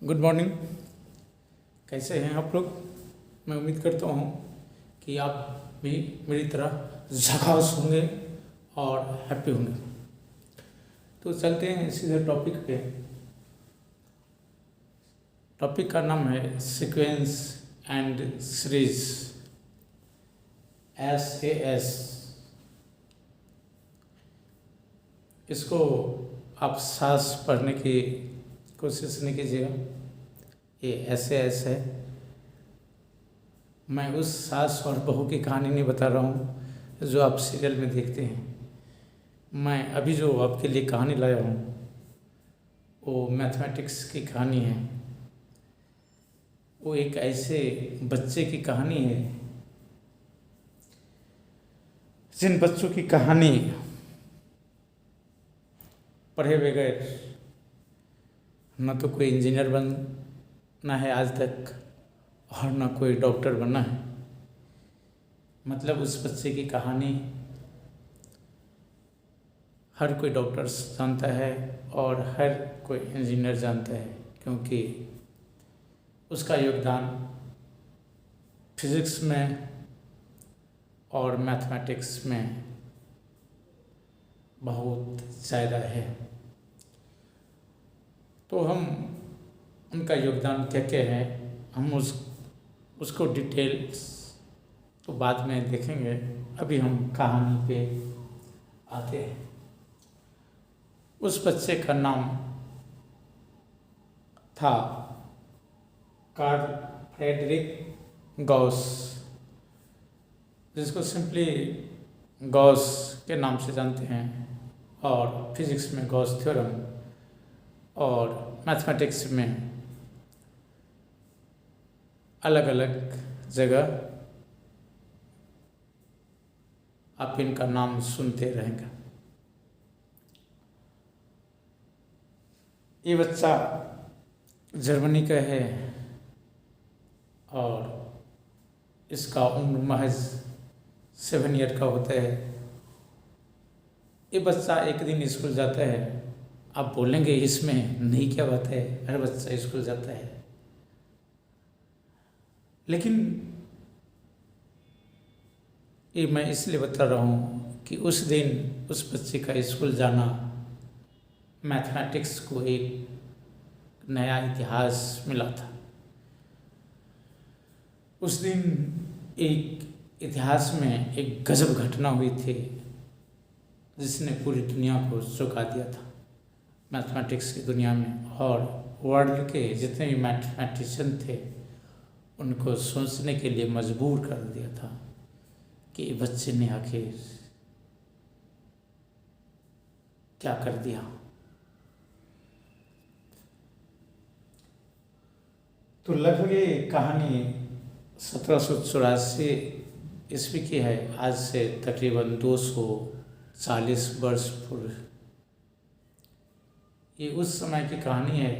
Good morning. कैसे हैं आप लोग? मैं उम्मीद करता हूँ कि आप भी मेरी तरह झकास होंगे और हैप्पी होंगे। तो चलते हैं सीधे टॉपिक पे। टॉपिक का नाम है सीक्वेंस एंड सीरीज, SAS। इसको आप सांस पढ़ने की कोशिश नहीं कीजिएगा, ये SAS है। मैं उस सास और बहू की कहानी नहीं बता रहा हूँ जो आप सीरियल में देखते हैं। मैं अभी जो आपके लिए कहानी लाया हूँ वो मैथमेटिक्स की कहानी है। वो एक ऐसे बच्चे की कहानी है जिन बच्चों की कहानी पढ़े बगैर न तो कोई इंजीनियर बनना है आज तक और ना कोई डॉक्टर बनना है। मतलब उस बच्चे की कहानी हर कोई डॉक्टर जानता है और हर कोई इंजीनियर जानता है, क्योंकि उसका योगदान फिज़िक्स में और मैथमेटिक्स में बहुत ज़्यादा है। तो हम उनका योगदान क्या क्या है, हम उसको डिटेल्स तो बाद में देखेंगे। अभी हम कहानी पे आते हैं। उस बच्चे का नाम था कार्ल फ्रेडरिक गॉस, जिसको सिंपली गॉस के नाम से जानते हैं, और फिजिक्स में गॉस थ्योरम और मैथमेटिक्स में अलग अलग जगह आप इनका नाम सुनते रहेंगे। ये बच्चा जर्मनी का है और इसका उम्र महज 7 ईयर का होता है। ये बच्चा एक दिन स्कूल जाता है। आप बोलेंगे इसमें नहीं क्या बात है, हर बच्चा स्कूल जाता है। लेकिन ये मैं इसलिए बता रहा हूँ कि उस दिन उस बच्चे का स्कूल जाना मैथमेटिक्स को एक नया इतिहास मिला था। उस दिन एक इतिहास में एक गजब घटना हुई थी जिसने पूरी दुनिया को चौंका दिया था, मैथमेटिक्स की दुनिया में। और वर्ल्ड के जितने भी मैथमेटिशियन थे उनको सोचने के लिए मजबूर कर दिया था कि बच्चे ने आखिर क्या कर दिया। तो लगभग ये कहानी 1784 ईस्वी की है, आज से तकरीबन 240 वर्ष पूर्व। ये उस समय की कहानी है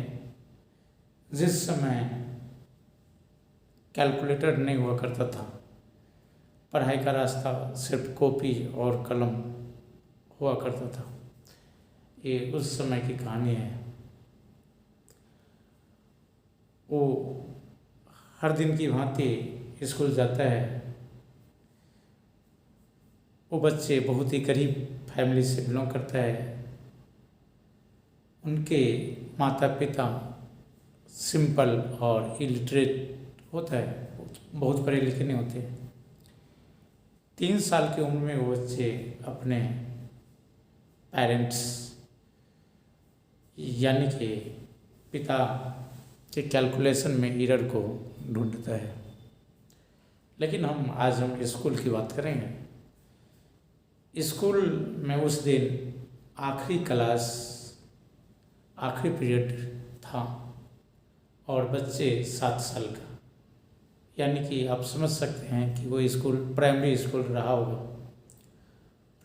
जिस समय कैलकुलेटर नहीं हुआ करता था। पढ़ाई का रास्ता सिर्फ कॉपी और कलम हुआ करता था। ये उस समय की कहानी है। वो हर दिन की भांति स्कूल जाता है। वो बच्चे बहुत ही गरीब फैमिली से बिलोंग करता है। उनके माता पिता सिंपल और इलिटरेट होता है, बहुत पढ़े लिखे नहीं होते। 3 साल की उम्र में वो बच्चे अपने पेरेंट्स यानी कि पिता के कैलकुलेशन में एरर को ढूंढता है। लेकिन हम स्कूल की बात करेंगे। स्कूल में उस दिन आखिरी पीरियड था और बच्चे 7 साल का, यानी कि आप समझ सकते हैं कि वो स्कूल प्राइमरी स्कूल रहा होगा।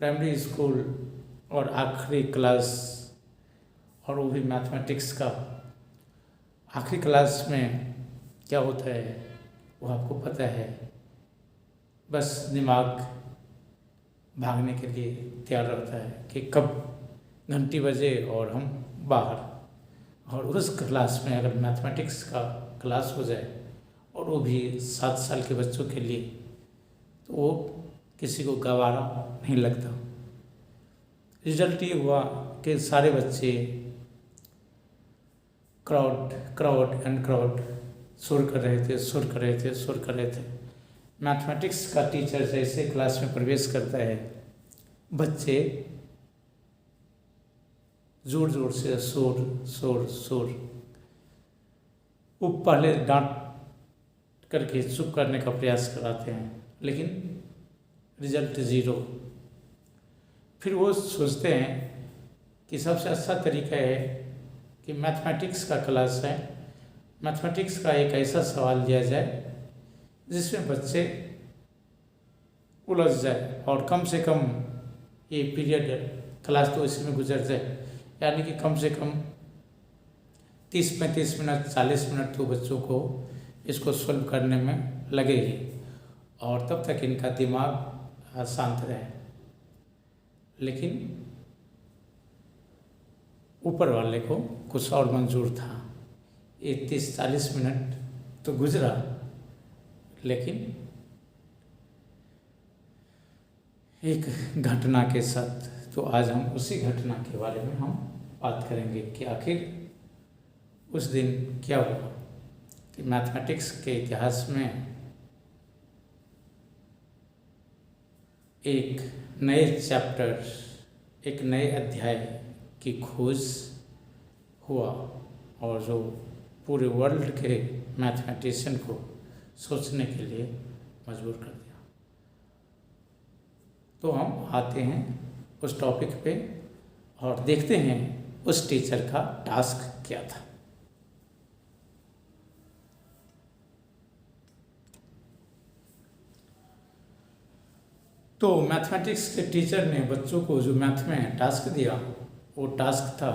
प्राइमरी स्कूल और आखिरी क्लास, और वो भी मैथमेटिक्स का आखिरी क्लास में क्या होता है वो आपको पता है। बस दिमाग भागने के लिए तैयार रहता है कि कब घंटी बजे और हम बाहर, और उस क्लास में अगर मैथमेटिक्स का क्लास हो जाए और वो भी 7 साल के बच्चों के लिए, तो वो किसी को गवारा नहीं लगता। रिजल्ट ये हुआ कि सारे बच्चे क्राउड सुर कर रहे थे। मैथमेटिक्स का टीचर जैसे क्लास में प्रवेश करता है, बच्चे जोर जोर से शोर। वो पहले डांट करके चुप करने का प्रयास कराते हैं, लेकिन रिजल्ट 0। फिर वो सोचते हैं कि सबसे अच्छा तरीका है कि मैथमेटिक्स का क्लास है, मैथमेटिक्स का एक ऐसा सवाल दिया जाए जिसमें बच्चे उलझ जाए और कम से कम ये पीरियड क्लास तो इसी में गुजर जाए, यानी कि कम से कम 30-35 मिनट 40 मिनट तो बच्चों को इसको सॉल्व करने में लगेगी और तब तक इनका दिमाग शांत रहे। लेकिन ऊपर वाले को कुछ और मंजूर था। ये 30-40 मिनट तो गुजरा, लेकिन एक घटना के साथ, तो आज हम उसी घटना के बारे में हम बात करेंगे कि आखिर उस दिन क्या हुआ कि मैथमेटिक्स के इतिहास में एक नए चैप्टर, एक नए अध्याय की खोज हुआ और जो पूरे वर्ल्ड के मैथमेटिशियन को सोचने के लिए मजबूर कर दिया। तो हम आते हैं उस टॉपिक पे और देखते हैं उस टीचर का टास्क क्या था। तो मैथमेटिक्स के टीचर ने बच्चों को जो मैथ में टास्क दिया, वो टास्क था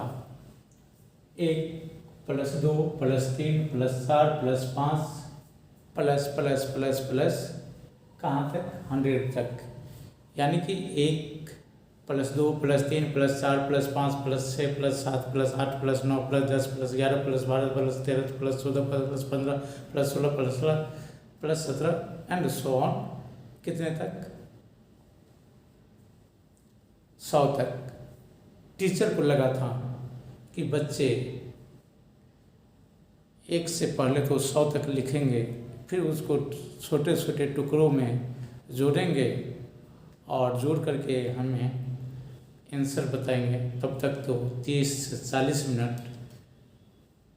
1 + 2 + 3 + 4 + 5 प्लस कहाँ तक 100 तक, यानी कि 1 + 2 + 3 + 4 + 5 + 6 + 7 + 8 + 9 + 10 + 11 + 12 + 13 + 14 + 15 + 16 + 17 + 17 एंड सो ऑन, कितने तक 100 तक। टीचर को लगा था कि बच्चे एक से पहले तो 100 तक लिखेंगे, फिर उसको छोटे छोटे टुकड़ों में जोड़ेंगे और जोड़ करके हमें आंसर बताएंगे। तब तक तो 30 से 40 मिनट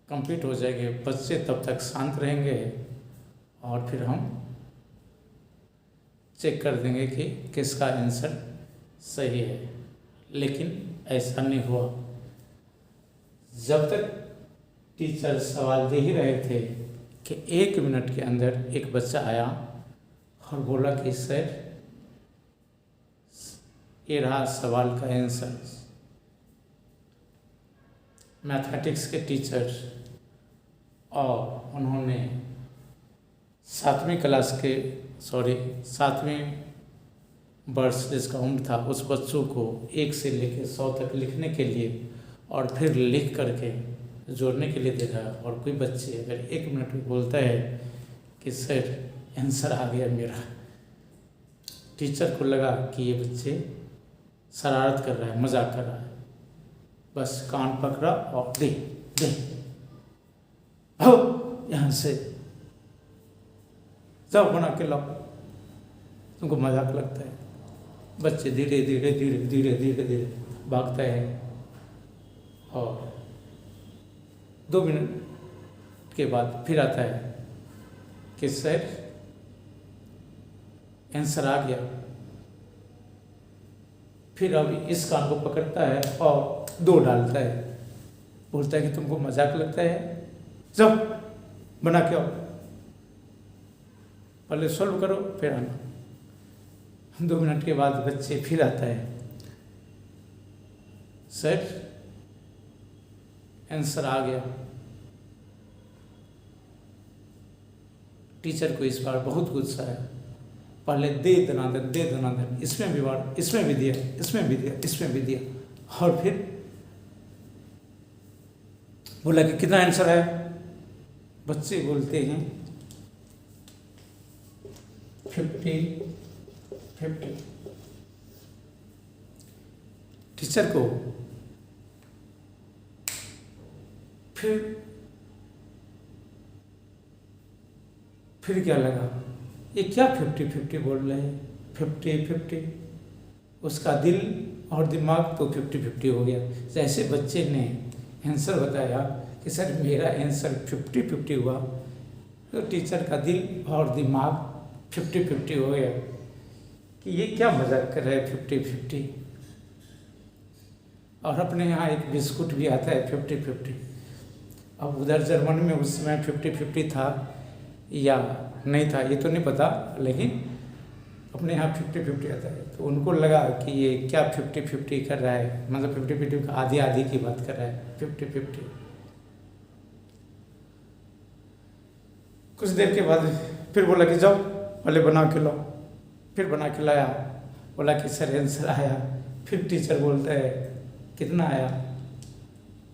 कंप्लीट हो जाएंगे, बच्चे तब तक शांत रहेंगे और फिर हम चेक कर देंगे कि किसका आंसर सही है। लेकिन ऐसा नहीं हुआ। जब तक टीचर सवाल दे ही रहे थे कि 1 मिनट के अंदर एक बच्चा आया और बोला कि सर ये रहा सवाल का आंसर। मैथमेटिक्स के टीचर, और उन्होंने 7वीं वर्ष जिसका उम्र था उस बच्चों को 1 से लेकर 100 तक लिखने के लिए और फिर लिख करके जोड़ने के लिए देखा। और कोई बच्चे अगर 1 मिनट में बोलता है कि सर आंसर आ गया मेरा, टीचर को लगा कि ये बच्चे शरारत कर रहा है, मजाक कर रहा है। बस कान पकड़ा और दे यहाँ से जाओ बना के लाओ, तुमको मजाक लगता है। बच्चे धीरे धीरे भागता है और 2 मिनट के बाद फिर आता है कि सर आंसर आ गया। फिर अभी इस कान को पकड़ता है और 2 डालता है, बोलता है कि तुमको मजाक लगता है, जाओ बना के आओ, पहले सॉल्व करो फिर आना। 2 मिनट के बाद बच्चे फिर आता है, सर आंसर आ गया। टीचर को इस बार बहुत गुस्सा है, पहले दे दनादन इसमें भी दिया और फिर बोला कि कितना आंसर है। बच्चे बोलते हैं 50। टीचर को फिर क्या लगा, ये क्या 50-50 बोल रहे हैं, 50-50। उसका दिल और दिमाग तो 50-50 हो गया। जैसे बच्चे ने आंसर बताया कि सर मेरा आंसर 50-50 हुआ, तो टीचर का दिल और दिमाग 50-50 हो गया कि ये क्या मजाक कर रहा है 50-50। और अपने यहाँ एक बिस्कुट भी आता है 50-50। अब उधर जर्मनी में उस समय 50-50 था या नहीं था ये तो नहीं पता, लेकिन अपने यहाँ 50-50 आता है। तो उनको लगा कि ये क्या 50-50 कर रहा है, मतलब 50-50 आधी आधी की बात कर रहा है 50-50। कुछ देर के बाद फिर बोला कि जाओ पहले बना के लाओ। फिर बना के लाया, बोला कि सर आंसर आया। फिर टीचर बोलता है कितना आया,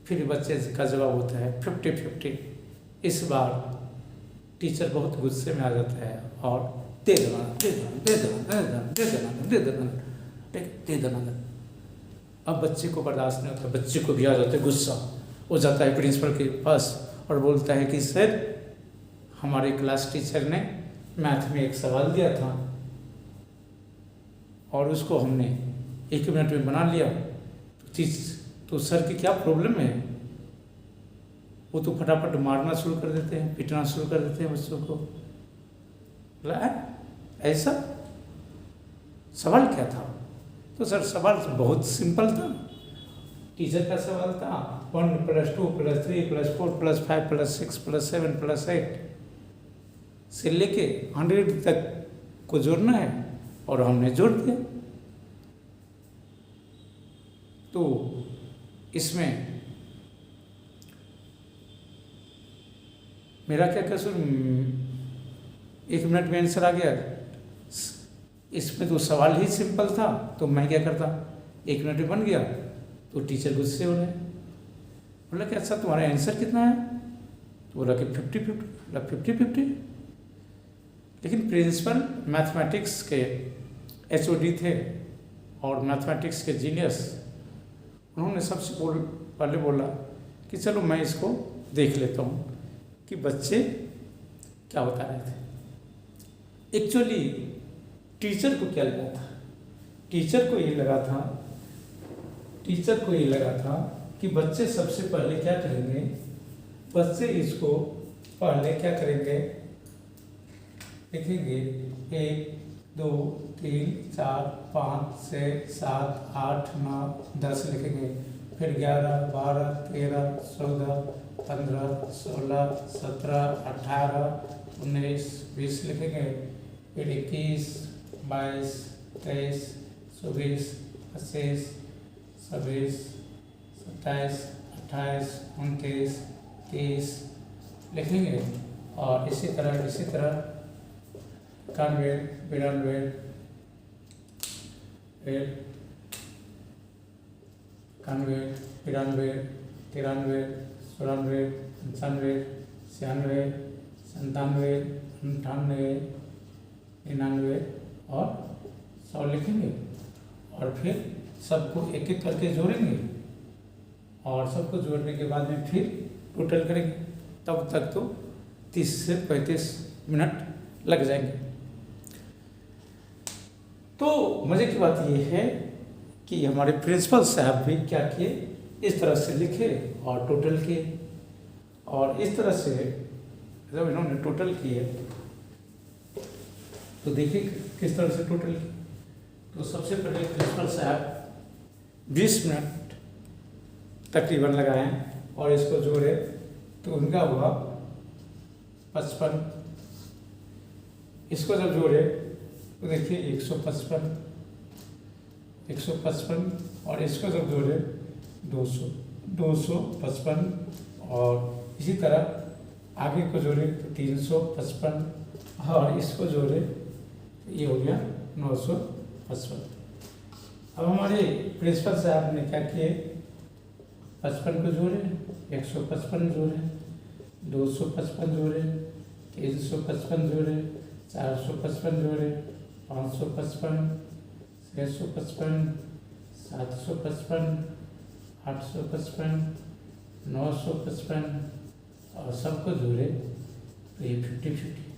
फिर बच्चे का जवाब होता है 50-50। इस बार टीचर बहुत गुस्से में आ जाता है और दे देना। अब बच्चे को बर्दाश्त नहीं होता, बच्चे को भी आ जाता है गुस्सा। वो जाता है प्रिंसिपल के पास और बोलता है कि सर हमारे क्लास टीचर ने मैथ में एक सवाल दिया था और उसको हमने 1 मिनट में बना लिया। तो सर की क्या प्रॉब्लम है, वो तो फटाफट मारना शुरू कर देते हैं, पीटना शुरू कर देते हैं बच्चों को। बोला ऐसा सवाल क्या था? तो सर सवाल बहुत सिंपल था, टीचर का सवाल था 1 + 2 + 3 + 4 + 5 + 6 + 7 + 8 से लेके 100 तक को जोड़ना है और हमने जोड़ दिया। तो इसमें मेरा क्या कसूर, 1 मिनट में आंसर आ गया। इसमें तो सवाल ही सिंपल था, तो मैं क्या करता, 1 मिनट में बन गया। तो टीचर गुस्से हो रहे हैं, बोला कि अच्छा तुम्हारा आंसर कितना है? तो बोला कि 50-50। लेकिन प्रिंसिपल मैथमेटिक्स के HOD थे और मैथमेटिक्स के जीनियस, उन्होंने सबसे पहले बोला कि चलो मैं इसको देख लेता हूँ कि बच्चे क्या बता रहे थे। एक्चुअली टीचर को क्या लगा था, टीचर को ये लगा था कि बच्चे सबसे पहले क्या करेंगे, बच्चे इसको पहले क्या करेंगे, लिखेंगे 1 2 3 4 5 6 7 8 9 10 लिखेंगे। फिर 11 12 13 14 15 16 17 18 19 20 लिखेंगे। फिर 21 22 23 24 25 26 27 28 29 30 लिखेंगे। और इसी तरह 91 92 91 92 93 94 95 96 97 98 99 और 100 लिखेंगे। और फिर सबको एक एक करके जोड़ेंगे और सबको जोड़ने के बाद में फिर टोटल करेंगे। तब तक तो 30 से 35 मिनट लग जाएंगे। तो मज़े की बात यह है कि हमारे प्रिंसिपल साहब भी क्या किए, इस तरह से लिखे और टोटल किए। और इस तरह से जब इन्होंने टोटल किए तो देखिए किस तरह से टोटल किए। तो सबसे पहले प्रिंसिपल साहब 20 मिनट तकरीबन लगाए और इसको जोड़े तो उनका हुआ 55। इसको जब जोड़े तो देखिए 155 और इसको जब जोड़े 255 और इसी तरह आगे को जोड़े तो 355 और इसको जोड़े तो ये हो गया 955। अब हमारे प्रिंसिपल साहब ने क्या किए, 55 को जोड़े 155 जोड़े, 255 जोड़े, 355 जोड़े, 455 जोड़े, 555, 655, 755, 855, 955 और सबको जोड़े तो ये 50-50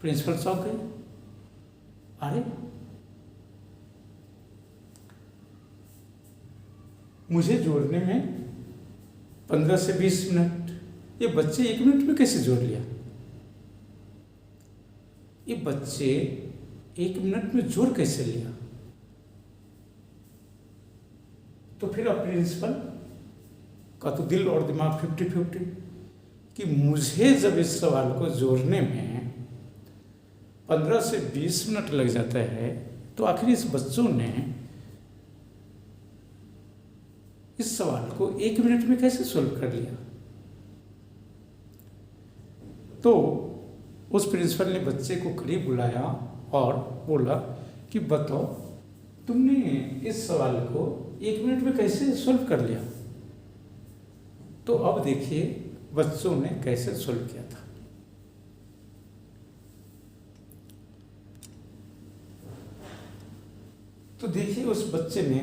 प्रिंसिपल चौक है। अरे मुझे जोड़ने में 15 से 20 मिनट, ये बच्चे 1 मिनट में कैसे जोड़ लिया? ये बच्चे 1 मिनट में जोड़ कैसे लिया? तो फिर अब प्रिंसिपल का तो दिल और दिमाग 50-50 कि मुझे जब इस सवाल को जोड़ने में 15 से 20 मिनट लग जाता है तो आखिर इस बच्चों ने इस सवाल को 1 मिनट में कैसे सोल्व कर लिया? तो उस प्रिंसिपल ने बच्चे को करीब बुलाया और बोला कि बताओ तुमने इस सवाल को 1 मिनट में कैसे सोल्व कर लिया? तो अब देखिए बच्चों ने कैसे सोल्व किया था। तो देखिए उस बच्चे ने,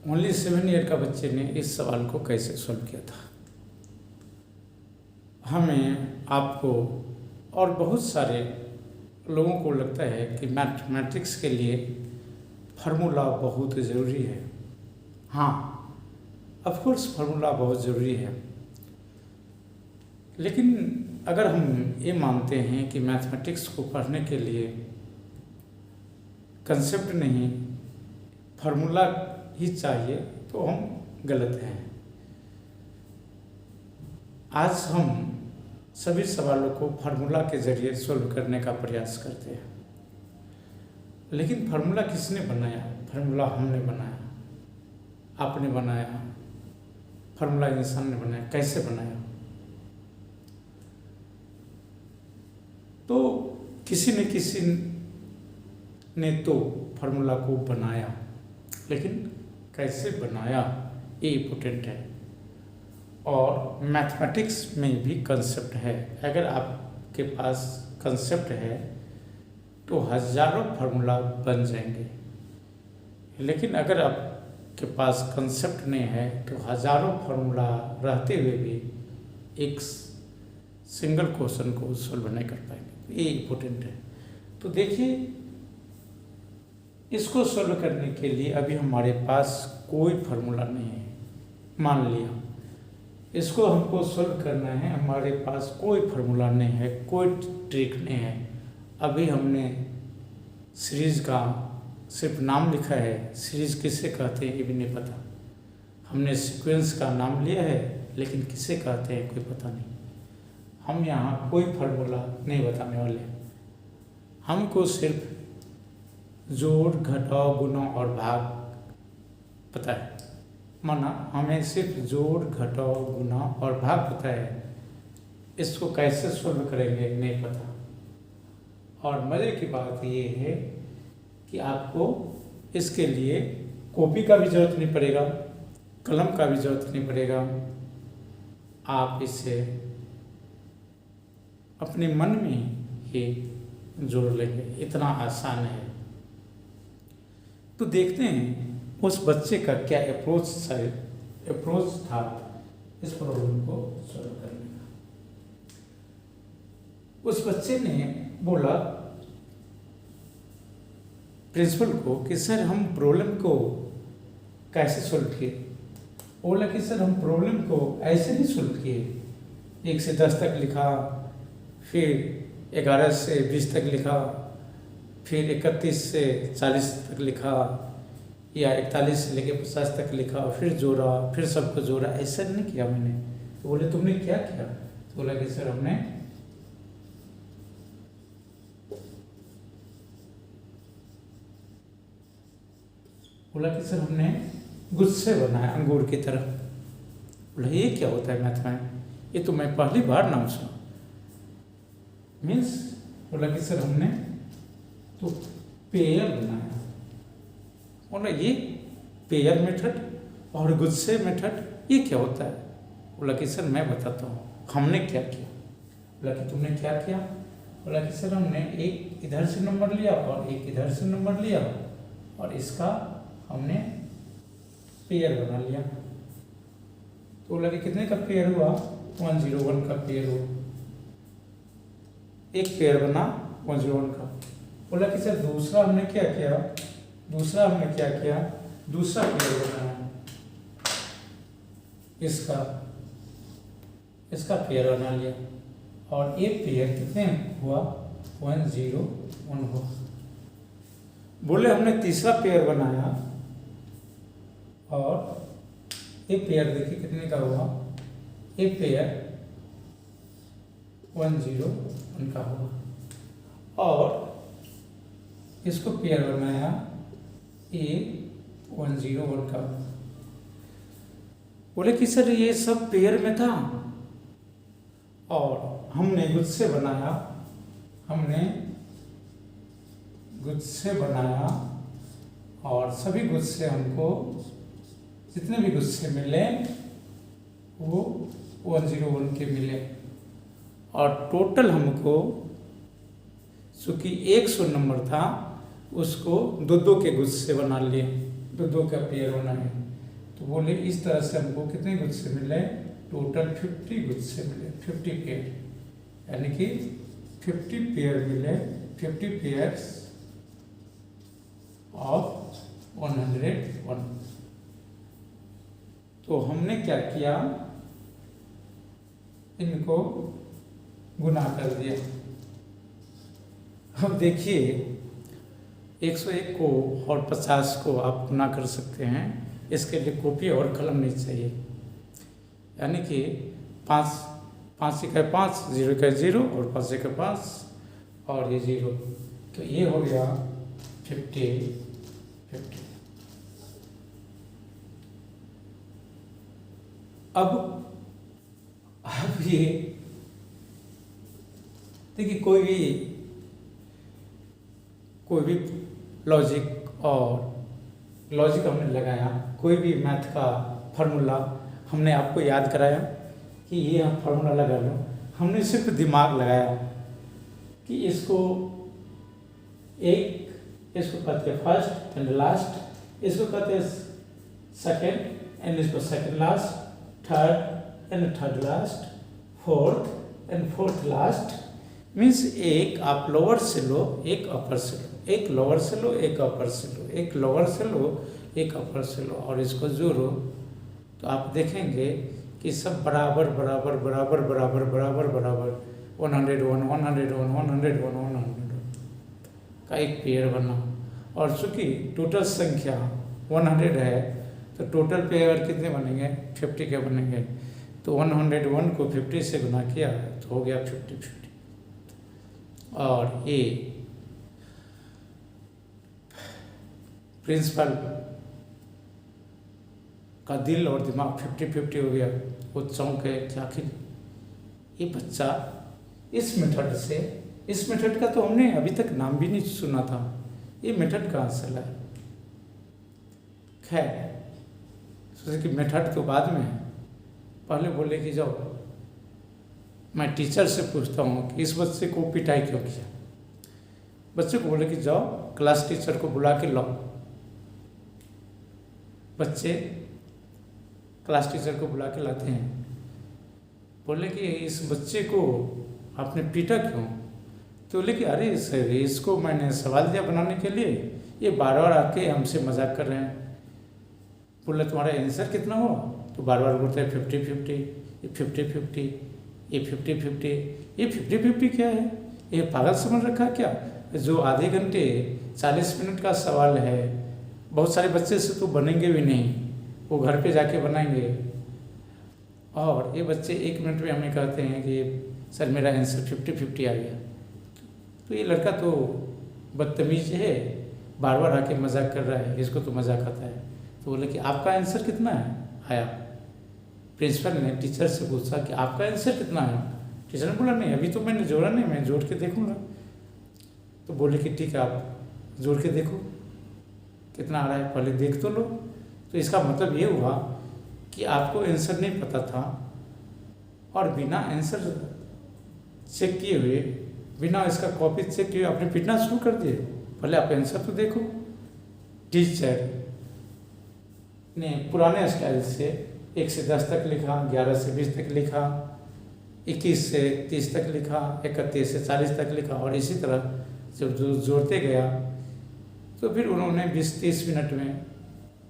ओनली 7 ईयर का बच्चे ने इस सवाल को कैसे सोल्व किया था। हमें, आपको और बहुत सारे लोगों को लगता है कि मैथमेटिक्स के लिए फार्मूला बहुत ज़रूरी है। हाँ, ऑफ कोर्स फार्मूला बहुत ज़रूरी है, लेकिन अगर हम ये मानते हैं कि मैथमेटिक्स को पढ़ने के लिए कंसेप्ट नहीं फार्मूला ही चाहिए तो हम गलत हैं। आज हम सभी सवालों को फार्मूला के जरिए सोल्व करने का प्रयास करते हैं, लेकिन फार्मूला किसने बनाया? फार्मूला हमने बनाया, आपने बनाया, फार्मूला इंसान ने बनाया। कैसे बनाया? तो किसी ने तो फार्मूला को बनाया, लेकिन कैसे बनाया ये इम्पोर्टेंट है। और मैथमेटिक्स में भी कंसेप्ट है। अगर आपके पास कंसेप्ट है तो हजारों फार्मूला बन जाएंगे, लेकिन अगर आपके पास कंसेप्ट नहीं है तो हजारों फार्मूला रहते हुए भी एक सिंगल क्वेश्चन को सॉल्व नहीं कर पाएंगे। ये इम्पोर्टेंट है। तो देखिए इसको सॉल्व करने के लिए अभी हमारे पास कोई फार्मूला नहीं है। मान लिया इसको हमको सॉल्व करना है, हमारे पास कोई फार्मूला नहीं है, कोई ट्रिक नहीं है। अभी हमने सीरीज का सिर्फ नाम लिखा है, सीरीज किसे कहते हैं ये भी नहीं पता। हमने सीक्वेंस का नाम लिया है, लेकिन किसे कहते हैं कोई पता नहीं। हम यहाँ कोई फार्मूला नहीं बताने वाले, हमको सिर्फ जोड़, घटाव, गुणा और भाग पता है। माना हमें सिर्फ जोड़, घटाव, गुणा और भाग पता है, इसको कैसे सोल्व करेंगे नहीं पता। और मज़े की बात ये है कि आपको इसके लिए कॉपी का भी जरूरत नहीं पड़ेगा, कलम का भी जरूरत नहीं पड़ेगा। आप इसे अपने मन में ही जोड़ लेंगे, इतना आसान है। तो देखते हैं उस बच्चे का क्या अप्रोच था इस प्रॉब्लम को सॉल्व करने का। उस बच्चे ने बोला प्रिंसिपल को कि सर हम प्रॉब्लम को कैसे सॉल्व किए। बोला कि सर हम प्रॉब्लम को ऐसे नहीं सॉल्व किए, 1 से 10 तक लिखा, फिर 11 से 20 तक लिखा, फिर 31 से 40 तक लिखा, या 41 से लेके 50 तक लिखा, फिर जोड़ा, फिर सबको जोड़ा। ऐसा नहीं किया मैंने। तो बोले तुमने क्या किया? तो बोला कि सर हमने गुच्छे बनाए अंगूर की तरह। बोला ये क्या होता है मैथ में? ये तो मैं पहली बार नाम सुना। मीन्स बोला कि सर हमने तो पेयर बनाया। बोला ये पेयर मेथड और गुच्छे मेथड ये क्या होता है? बोला कि सर मैं बताता हूँ हमने क्या किया। बोला कि तुमने क्या किया? बोला कि सर हमने एक इधर से नंबर लिया और एक इधर से नंबर लिया और इसका हमने पेयर बना लिया। तो बोला कि कितने का पेयर हुआ? 101 का पेयर हुआ, एक पेयर बना 101 का। बोला कि सर दूसरा हमने क्या किया? दूसरा पेयर बनाया इसका पेयर बना लिया और एक पेयर कितने हुआ? 101 हुआ। बोले हमने तीसरा पेयर बनाया और एक पेयर देखिए कितने का हुआ? एक पेयर 101 का हुआ और इसको पेयर बनाया ये 101 का। बोले कि सर ये सब पेयर में था और हमने गुच्छे बनाया और सभी गुच्छे हमको जितने भी गुच्छे मिले वो 101 के मिले और टोटल हमको चूँकि 100 नंबर था उसको दो के गुच्छे बना लिए, दो का पेयर बनाए। तो बोले इस तरह से हमको कितने गुच्छे मिले? टोटल 50 गुच्छे मिले, 50 पेयर, यानी कि 50 पेयर मिले, 50 पेयर्स ऑफ 101। तो हमने क्या किया? इनको गुना कर दिया। अब देखिए 101 को और 50 को आप गुना कर सकते हैं। इसके लिए कॉपी और कलम नहीं चाहिए, यानी कि 5 1 5, 0 1 0 और 5 1 5 और ये 0, तो ये हो गया 50 50। अब ये देखिए कोई भी लॉजिक हमने लगाया, कोई भी मैथ का फार्मूला हमने आपको याद कराया कि ये आप फार्मूला लगा लो। हमने सिर्फ दिमाग लगाया कि इसको कहते हैं फर्स्ट एंड लास्ट, इसको कहते हैं सेकंड एंड इसको second last, third and third last, fourth and fourth last. Means एक आप लोअर से लो, एक अपर से लो, एक लोअर से लो, एक अपर से लो, एक लोअर से लो, एक अपर से लो और इसको जोड़ो तो आप देखेंगे कि सब बराबर बराबर बराबर बराबर बराबर बराबर 101 101 101 101 का एक पेयर बना। और चूँकि टोटल संख्या 100 है तो टोटल पेयर कितने बनेंगे? 50 के बनेंगे। तो 101 को 50 से गुना किया तो हो गया 50 50। और ये प्रिंसिपल का दिल और दिमाग 50 50 हो गया। वो चौंक है कि आखिर ये बच्चा इस मेथड का तो हमने अभी तक नाम भी नहीं सुना था, ये मेथड कहाँ से लाया? खैर सोचे कि मेथड तो बाद में है, पहले बोले कि जाओ मैं टीचर से पूछता हूँ कि इस बच्चे को पिटाई क्यों किया। बच्चे को बोले कि जाओ क्लास टीचर को बुला के लाओ। बच्चे क्लास टीचर को बुला के लाते हैं। बोले कि इस बच्चे को आपने पीटा क्यों? तो बोले कि अरे सर इसको मैंने सवाल दिया बनाने के लिए, ये बार बार आके हमसे मजाक कर रहे हैं। बोले तुम्हारा आंसर कितना हुआ? तो बार बार बोलते हैं 50 50, ये 50 50, ये 50 50, ये 50 50 क्या है? ये पागल समझ रखा है क्या? जो आधे घंटे 40 मिनट का सवाल है, बहुत सारे बच्चे से तो बनेंगे भी नहीं, वो घर पे जाके बनाएंगे। और ये बच्चे 1 मिनट में हमें कहते हैं कि सर मेरा आंसर 50 50 आ गया। तो ये लड़का तो बदतमीज है, बार बार आके मजाक कर रहा है, इसको तो मजाक आता है। तो बोले कि आपका आंसर कितना है आया? प्रिंसिपल ने टीचर से पूछा कि आपका आंसर कितना है? टीचर ने बोला नहीं अभी तो मैंने जोड़ा नहीं, मैं जोड़ के देखूंगा। तो बोले कि ठीक है आप जोड़ के देखो कितना आ रहा है, पहले देख तो लो। तो इसका मतलब ये हुआ कि आपको आंसर नहीं पता था और बिना आंसर चेक किए हुए, बिना इसका कॉपी चेक किए आपने पिटना शुरू कर दिए। पहले आप आंसर तो देखो। टीचर ने पुराने स्टाइल से 1 से 10 तक लिखा, 11 से 20 तक लिखा, 21 से 30 तक लिखा, 31 से 40 तक लिखा, और इसी तरह जब जोड़ते गया तो फिर उन्होंने 20-30 मिनट में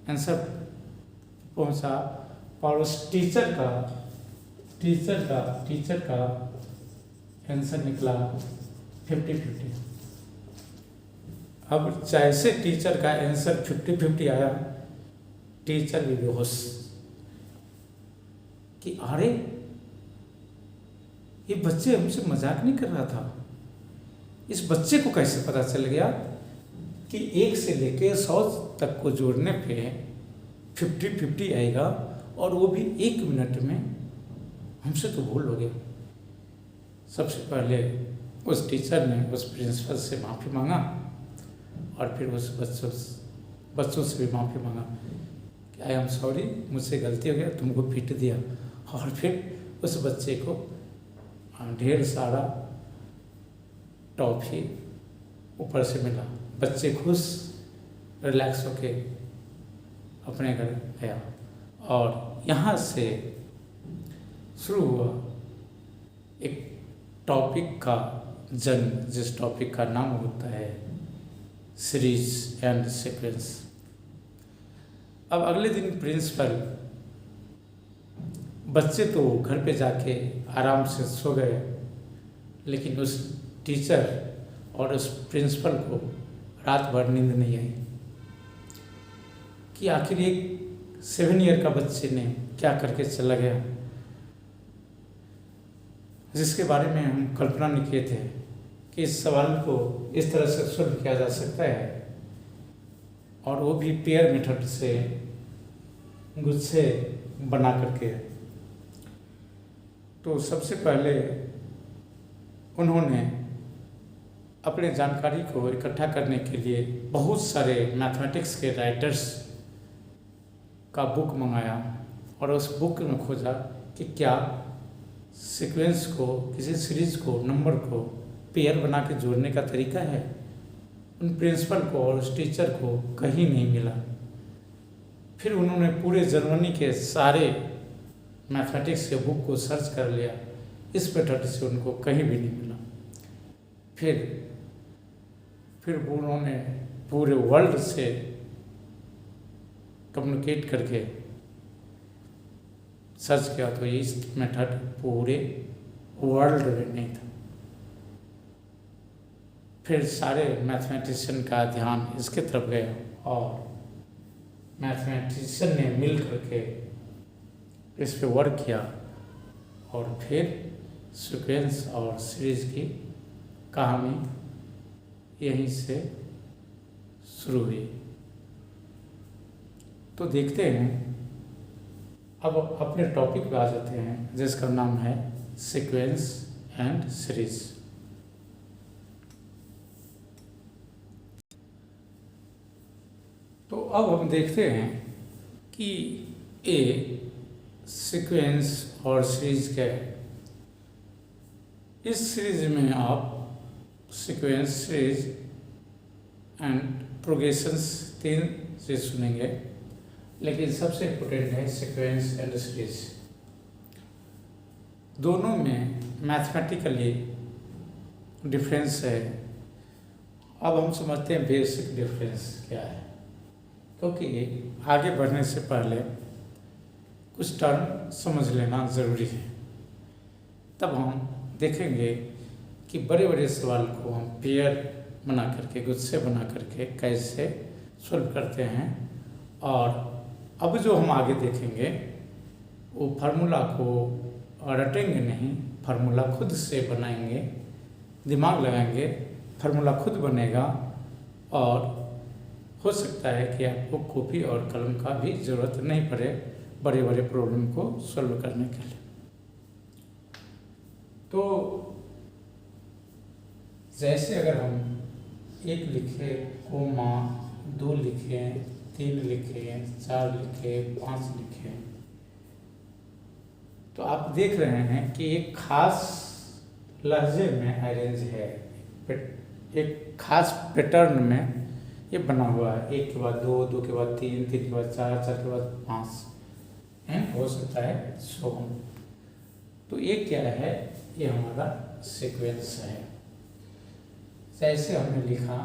आंसर पहुंचा। और उस टीचर का आंसर निकला 50-50। अब जैसे टीचर का आंसर 50-50 आया, टीचर भी बेहोश कि अरे ये बच्चे हमसे मजाक नहीं कर रहा था। इस बच्चे को कैसे पता चल गया कि 1 से लेके 100 तक को जोड़ने पे 50-50 आएगा, और वो भी 1 मिनट में। हमसे तो भूल हो गया। सबसे पहले उस टीचर ने उस प्रिंसिपल से माफ़ी मांगा, और फिर उस बच्चों से भी माफ़ी मांगा कि आई एम सॉरी, मुझसे गलती हो गया, तुमको पीट दिया। और फिर उस बच्चे को ढेर सारा टॉफी ऊपर से मिला। बच्चे खुश, रिलैक्स होके अपने घर गया। और यहाँ से शुरू हुआ एक टॉपिक का जन्म, जिस टॉपिक का नाम होता है सीरीज एंड सीक्वेंस। अब अगले दिन प्रिंसिपल, बच्चे तो घर पे जाके आराम से सो गए, लेकिन उस टीचर और उस प्रिंसिपल को रात भर नींद नहीं आई कि आखिर एक 7 ईयर का बच्चे ने क्या करके चला गया, जिसके बारे में हम कल्पना नहीं किए थे कि इस सवाल को इस तरह से सॉल्व किया जा सकता है, और वो भी पेयर मेथड से गुच्छे बना करके। तो सबसे पहले उन्होंने अपने जानकारी को इकट्ठा करने के लिए बहुत सारे मैथमेटिक्स के राइटर्स का बुक मंगाया, और उस बुक में खोजा कि क्या सीक्वेंस को, किसी सीरीज को, नंबर को पेयर बना के जोड़ने का तरीका है। उन प्रिंसिपल को और उस टीचर को कहीं नहीं मिला। फिर उन्होंने पूरे जर्मनी के सारे मैथमेटिक्स के बुक को सर्च कर लिया, इस मेथड से उनको कहीं भी नहीं मिला। फिर उन्होंने पूरे वर्ल्ड से कम्युनिकेट करके सर्च किया, तो इस मेथड पूरे वर्ल्ड में नहीं था। फिर सारे मैथमेटिशियन का ध्यान इसके तरफ गया, और मैथमेटिशियन ने मिल करके इस पे वर्क किया, और फिर सीक्वेंस और सीरीज की कहानी यहीं से शुरू हुई। तो देखते हैं, अब अपने टॉपिक पे आ जाते हैं, जिसका नाम है सीक्वेंस एंड सीरीज। तो अब हम देखते हैं कि ए सीक्वेंस और सीरीज क्या है। इस सीरीज में आप सीक्वेंस, सीरीज एंड प्रोग्रेशंस 3 चीज सुनेंगे, लेकिन सबसे इम्पोर्टेंट है सीक्वेंस एंड सीरीज। दोनों में मैथमेटिकली डिफरेंस है। अब हम समझते हैं बेसिक डिफरेंस क्या है, क्योंकि आगे बढ़ने से पहले कुछ टर्म समझ लेना ज़रूरी है। तब हम देखेंगे कि बड़े बड़े सवाल को हम पेयर बना करके, गुच्छे बना करके कैसे सॉल्व करते हैं। और अब जो हम आगे देखेंगे वो फार्मूला को रटेंगे नहीं, फार्मूला खुद से बनाएंगे, दिमाग लगाएंगे, फार्मूला खुद बनेगा। और हो सकता है कि आपको कॉपी और कलम का भी ज़रूरत नहीं पड़े बड़े बड़े प्रॉब्लम को सॉल्व करने के लिए। तो जैसे अगर हम 1 लिखे, कोमा, 2 लिखें, 3 लिखें, 4 लिखें, 5 लिखें, तो आप देख रहे हैं कि एक खास लहजे में अरेंज है, एक खास पैटर्न में ये बना हुआ है। एक के बाद दो, दो के बाद तीन, तीन के बाद चार, चार के बाद पाँच है, हो सकता है सो। तो ये क्या है, ये हमारा सीक्वेंस है। जैसे हमने लिखा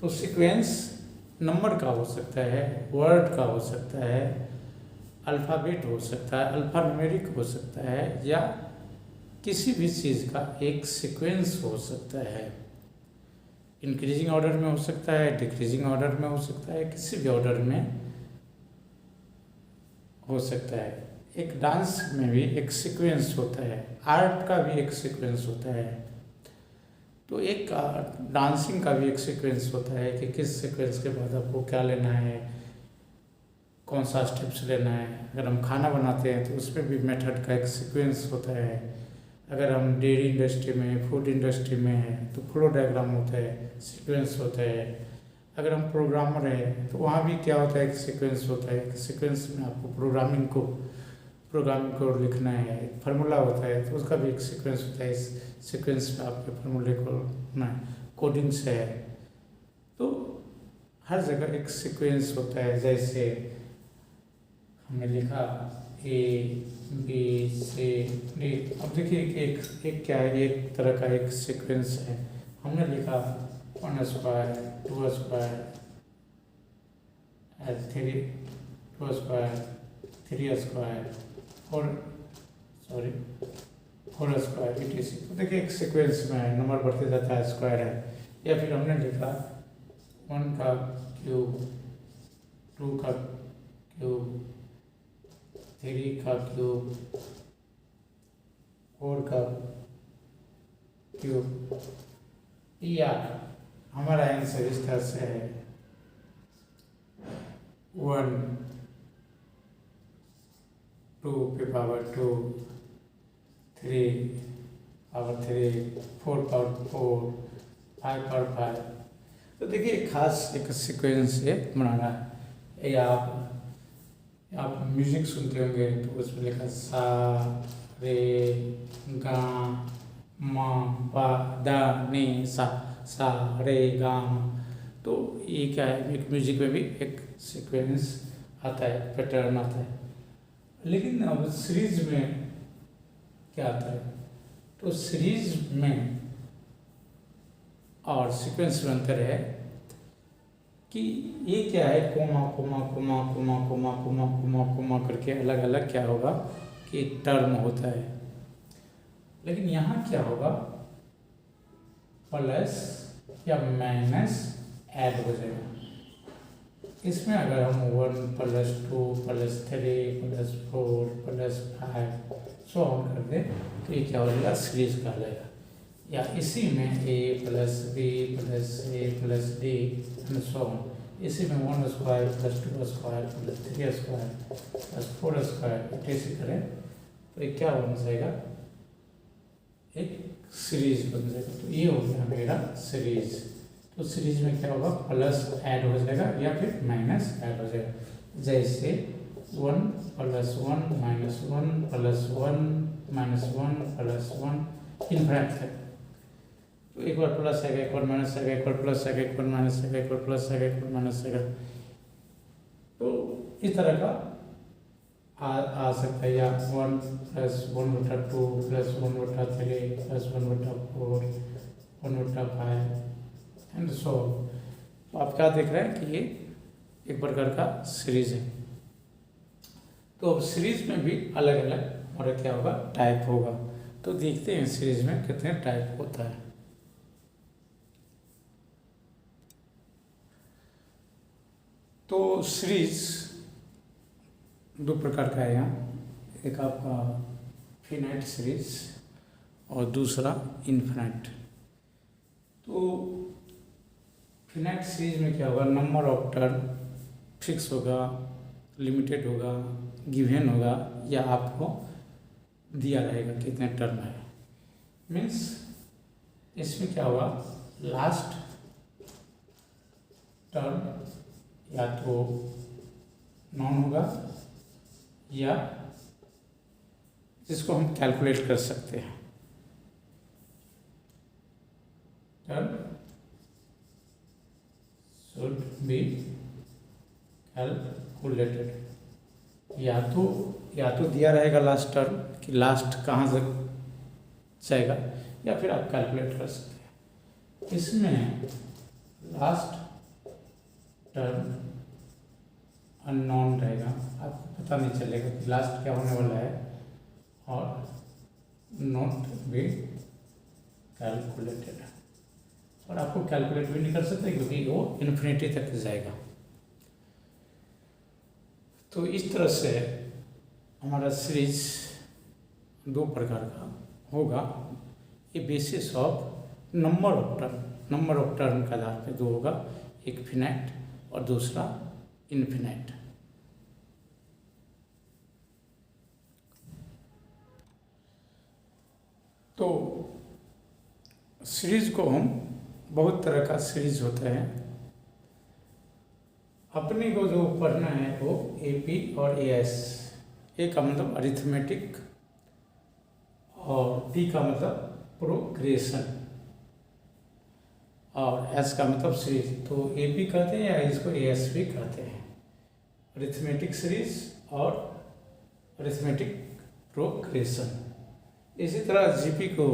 तो सीक्वेंस नंबर का हो सकता है, वर्ड का हो सकता है, अल्फ़ाबेट हो सकता है, अल्फ़ान्यूमेरिक हो सकता है, या किसी भी चीज़ का एक सीक्वेंस हो सकता है। इंक्रीजिंग ऑर्डर में हो सकता है, डिक्रीजिंग ऑर्डर में हो सकता है, किसी भी ऑर्डर में हो सकता है। एक डांस में भी एक सीक्वेंस होता है, आर्ट का भी एक सीक्वेंस होता है। तो एक डांसिंग का भी एक सीक्वेंस होता है कि किस सीक्वेंस के बाद आपको क्या लेना है, कौन सा स्टेप्स लेना है। अगर हम खाना बनाते हैं तो उसमें भी मेथड का एक सीक्वेंस होता है। अगर हम डेयरी इंडस्ट्री में, फूड इंडस्ट्री में हैं तो फ्लो डायग्राम होता है, सीक्वेंस होता है। अगर हम प्रोग्रामर हैं तो वहाँ भी क्या होता है, एक सीक्वेंस होता है। सीक्वेंस में आपको प्रोग्रामिंग को लिखना है, एक फार्मूला होता है तो उसका भी एक सीक्वेंस होता है। इस सीक्वेंस में आपके फार्मूले को ना कोडिंग्स है। तो हर जगह एक सीक्वेंस होता है। जैसे हमने लिखा ए बी सी डी, अब देखिए एक क्या है, एक तरह का एक सीक्वेंस है। हमने लिखा 1 square, 2 square, 2 square, 3 square, 4 square etc। तो देखिए एक सीक्वेंस में है, नंबर बढ़ते जाता है, स्क्वायर है। या फिर हमने लिखा 1 का क्यूब, 2 का क्यूब, 3 का क्यूब, 4 का क्यूब, या हमारा आंसर इस तरह से है 1 2 पे पावर 2, 3 पावर 3, 4 पावर 4, 5 पावर 5। तो देखिए खास एक सीक्वेंस ये बनाना है। या आप म्यूजिक सुनते होंगे तो उसमें लिखा सा रे गा मा पा दा नी सा, सा रे गा मा। तो ये क्या है, एक म्यूजिक में भी एक सीक्वेंस आता है, पैटर्न आता है। लेकिन अब सीरीज में क्या आता है, तो सीरीज में और सीक्वेंस में अंतर है कि ये क्या है, comma comma comma comma comma comma comma comma करके अलग अलग क्या होगा कि टर्म होता है। लेकिन यहाँ क्या होगा, प्लस या माइनस ऐड हो जाएगा। इसमें अगर हम 1 + 2 + 3 + 4 + 5 सो ऑन कर दें तो ये क्या हो जाएगा, सीरीज कहलाएगा। या इसी में a + b + c + d and so on. इसी में 1 स्क्वायर + 2 स्क्वायर + 3 स्क्वायर + 4 स्क्वायर ऐसे करें तो ये क्या बन जाएगा, एक सीरीज बन जाएगा। तो ये हो गया मेरा सीरीज। तो सीरीज में क्या होगा, प्लस ऐड हो जाएगा या फिर माइनस ऐड हो जाएगा। जैसे 1 + 1 - 1 + 1 - 1 + 1 इनफिनिट है। तो एक बार प्लस आएगा, एक बार माइनस आएगा, एक बार प्लस आएगा, एक बार माइनस आएगा, एक बार प्लस आएगा, एक बार माइनस आएगा। तो इस तरह का आ सकता है। या 1 + 1/2 + 1/3 + 1/4 1/5 एंड सो। तो आप क्या देख रहे हैं कि ये एक प्रकार का सीरीज है। तो अब सीरीज में भी अलग अलग और क्या होगा, टाइप होगा। तो देखते हैं सीरीज में कितने टाइप होता है। तो सीरीज 2 प्रकार का है यहाँ, एक आपका फिनाइट सीरीज और दूसरा इनफिनाइट। तो फिनाइट सीरीज में क्या होगा, नंबर ऑफ टर्म फिक्स होगा, लिमिटेड होगा, गिवन होगा, या आपको दिया रहेगा कितने टर्म है। मीन्स इसमें क्या होगा, लास्ट टर्म या तो नॉन होगा या जिसको हम कैलकुलेट कर सकते हैं। Term should be calculated. या तो दिया रहेगा लास्ट टर्म कि लास्ट कहाँ से जाएगा, या फिर आप कैलकुलेट कर सकते हैं। इसमें लास्ट टर्म अननोन रहेगा, आपको पता नहीं चलेगा कि लास्ट क्या होने वाला है, और नॉट बी कैलकुलेटेड, और आपको कैलकुलेट भी नहीं कर सकते क्योंकि वो इन्फिनिटी तक जाएगा। तो इस तरह से हमारा सीरीज दो प्रकार का होगा। ये basis of number of term के आधार पे दो होगा, एक फिनाइट और दूसरा इनफिनाइट। तो सीरीज को हम बहुत तरह का सीरीज होता है। अपने को जो पढ़ना है वो एपी और एएस। ए का मतलब अरिथमेटिक और पी का मतलब प्रोग्रेशन और एस का मतलब सीरीज। तो एपी कहते हैं या इसको एएस भी कहते हैं, अरिथमेटिक सीरीज और अरिथमेटिक प्रोग्रेशन। इसी तरह जीपी को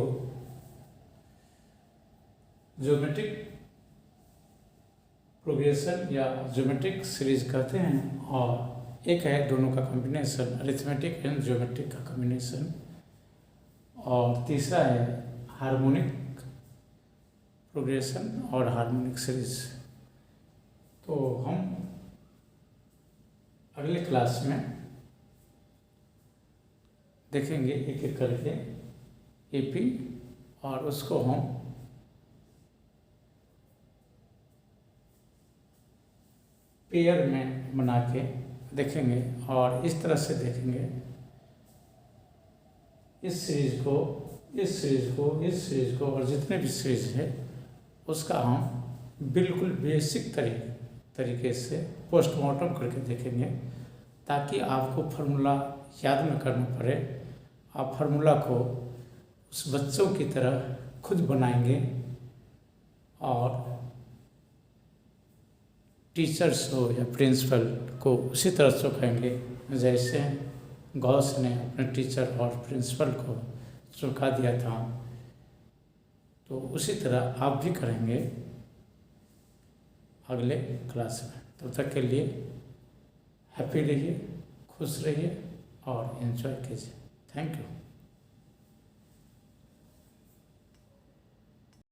ज्योमेट्रिक प्रोग्रेशन या ज्योमेट्रिक सीरीज कहते हैं, और एक है दोनों का कॉम्बिनेशन, अरिथमेटिक एंड ज्योमेट्रिक का कॉम्बिनेशन, और तीसरा है हार्मोनिक प्रोग्रेशन और हार्मोनिक सीरीज। तो हम अगले क्लास में देखेंगे एक एक करके एपी, और उसको हम पेयर में बना के देखेंगे, और इस तरह से देखेंगे इस सीरीज को और जितने भी सीरीज है उसका हम बिल्कुल बेसिक तरीके से पोस्टमार्टम करके देखेंगे, ताकि आपको फार्मूला याद न करना पड़े। आप फार्मूला को उस बच्चों की तरह खुद बनाएंगे, और टीचर्स हो या प्रिंसिपल को उसी तरह चौंकाएंगे जैसे गॉस ने अपने टीचर और प्रिंसिपल को चौंका दिया था। तो उसी तरह आप भी करेंगे अगले क्लास में। तब तक के लिए हैप्पी रहिए, खुश रहिए और एंजॉय कीजिए। Thank you.